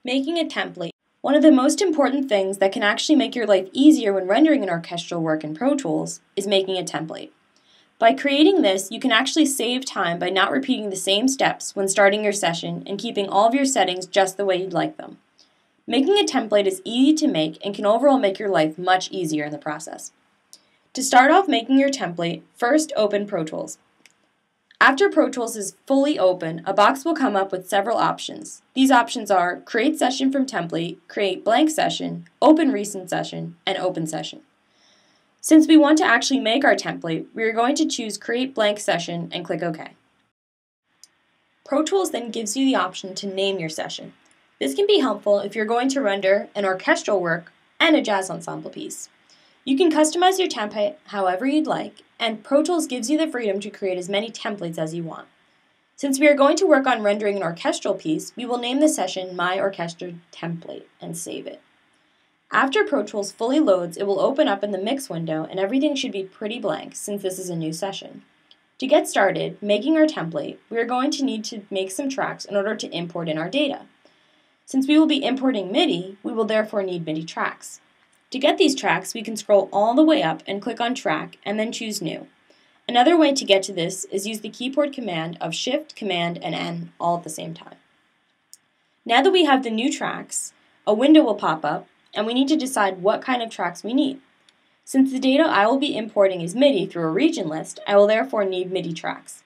Making a template. One of the most important things that can actually make your life easier when rendering an orchestral work in Pro Tools is making a template. By creating this, you can actually save time by not repeating the same steps when starting your session and keeping all of your settings just the way you'd like them. Making a template is easy to make and can overall make your life much easier in the process. To start off making your template, first open Pro Tools. After Pro Tools is fully open, a box will come up with several options. These options are Create Session from Template, Create Blank Session, Open Recent Session, and Open Session. Since we want to actually make our template, we are going to choose Create Blank Session and click OK. Pro Tools then gives you the option to name your session. This can be helpful if you're going to render an orchestral work and a jazz ensemble piece. You can customize your template however you'd like, and Pro Tools gives you the freedom to create as many templates as you want. Since we are going to work on rendering an orchestral piece, we will name the session My Orchestra Template and save it. After Pro Tools fully loads, it will open up in the mix window and everything should be pretty blank since this is a new session. To get started making our template, we are going to need to make some tracks in order to import in our data. Since we will be importing MIDI, we will therefore need MIDI tracks. To get these tracks, we can scroll all the way up and click on Track and then choose New. Another way to get to this is use the keyboard command of Shift, Command, and N all at the same time. Now that we have the new tracks, a window will pop up and we need to decide what kind of tracks we need. Since the data I will be importing is MIDI through a region list, I will therefore need MIDI tracks.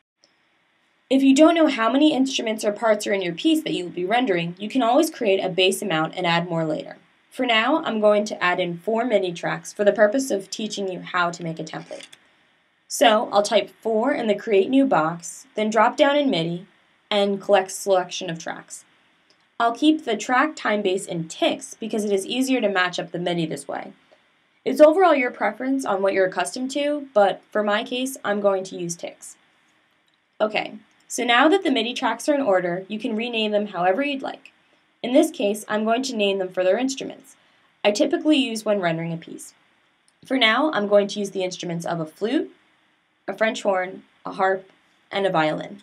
If you don't know how many instruments or parts are in your piece that you will be rendering, you can always create a base amount and add more later. For now, I'm going to add in 4 MIDI tracks for the purpose of teaching you how to make a template. So I'll type 4 in the Create New box, then drop down in MIDI, and collect selection of tracks. I'll keep the track time base in ticks because it is easier to match up the MIDI this way. It's overall your preference on what you're accustomed to, but for my case, I'm going to use ticks. Okay, so now that the MIDI tracks are in order, you can rename them however you'd like. In this case, I'm going to name them for their instruments. I typically use when rendering a piece. For now, I'm going to use the instruments of a flute, a French horn, a harp, and a violin.